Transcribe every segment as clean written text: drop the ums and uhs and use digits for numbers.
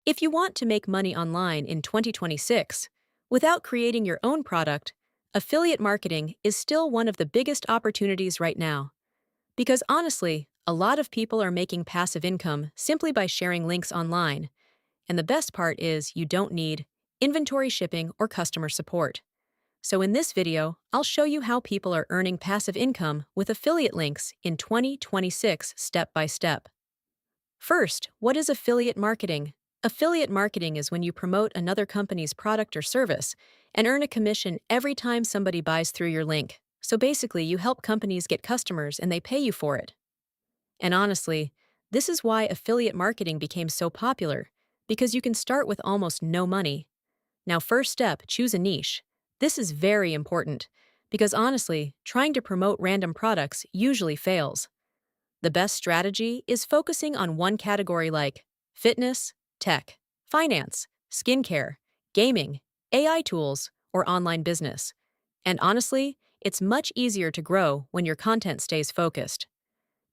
If you want to make money online in 2026 without creating your own product, affiliate marketing is still one of the biggest opportunities right now. Because honestly, a lot of people are making passive income simply by sharing links online. And the best part is you don't need inventory shipping or customer support. So in this video, I'll show you how people are earning passive income with affiliate links in 2026 step by step. First, what is affiliate marketing? Affiliate marketing is when you promote another company's product or service and earn a commission every time somebody buys through your link. So basically, you help companies get customers and they pay you for it. And honestly, this is why affiliate marketing became so popular, because you can start with almost no money. Now, first step, choose a niche. This is very important, because honestly, trying to promote random products usually fails. The best strategy is focusing on one category like fitness, tech, finance, skincare, gaming, AI tools, or online business. And honestly, it's much easier to grow when your content stays focused.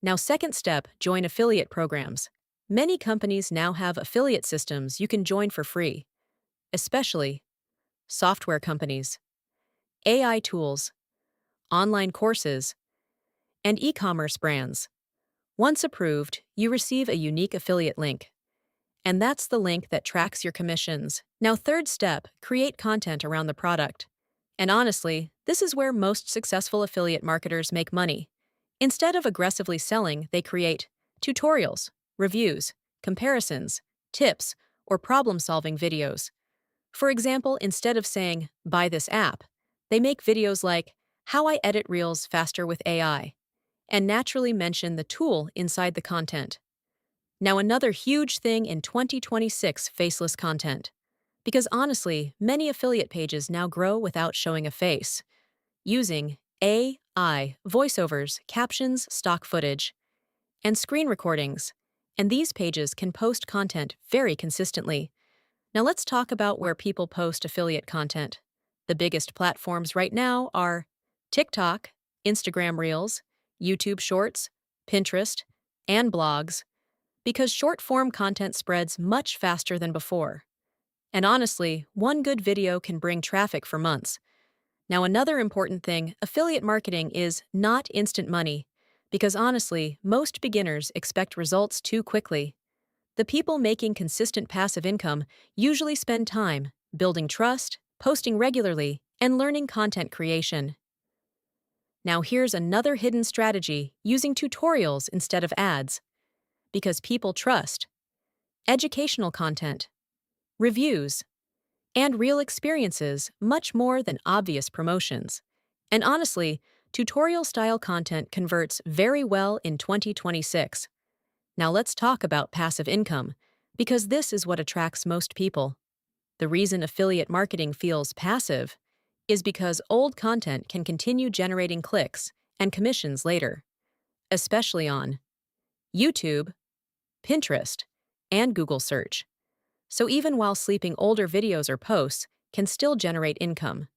Now, second step, join affiliate programs. Many companies now have affiliate systems you can join for free, especially software companies, AI tools, online courses, and e-commerce brands. Once approved, you receive a unique affiliate link. And that's the link that tracks your commissions. Now, third step, create content around the product. And honestly, this is where most successful affiliate marketers make money. Instead of aggressively selling, they create tutorials, reviews, comparisons, tips, or problem-solving videos. For example, instead of saying, buy this app, they make videos like, how I edit reels faster with AI, and naturally mention the tool inside the content. Now, another huge thing in 2026 faceless content. Because honestly, many affiliate pages now grow without showing a face, using AI, voiceovers, captions, stock footage, and screen recordings. And these pages can post content very consistently. Now let's talk about where people post affiliate content. The biggest platforms right now are TikTok, Instagram Reels, YouTube Shorts, Pinterest, and blogs, because short-form content spreads much faster than before. And honestly, one good video can bring traffic for months. Now, another important thing, affiliate marketing is not instant money, because honestly, most beginners expect results too quickly. The people making consistent passive income usually spend time building trust, posting regularly, and learning content creation. Now, here's another hidden strategy, using tutorials instead of ads. Because people trust educational content, reviews, and real experiences much more than obvious promotions. And honestly, tutorial-style content converts very well in 2026. Now let's talk about passive income, because this is what attracts most people. The reason affiliate marketing feels passive is because old content can continue generating clicks and commissions later, especially on YouTube, Pinterest, and Google search. So even while sleeping, older videos or posts can still generate income.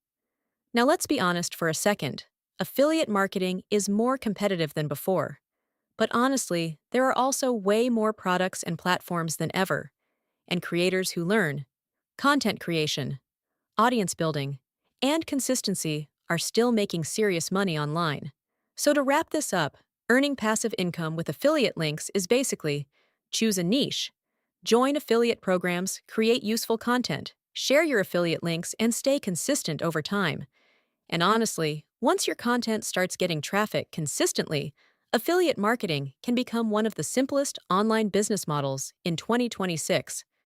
Now let's be honest for a second. Affiliate marketing is more competitive than before. But honestly, there are also way more products and platforms than ever, and creators who learn content creation, audience building, and consistency are still making serious money online. So to wrap this up, earning passive income with affiliate links is basically choose a niche, join affiliate programs, create useful content, share your affiliate links, and stay consistent over time. And honestly, once your content starts getting traffic consistently, affiliate marketing can become one of the simplest online business models in 2026.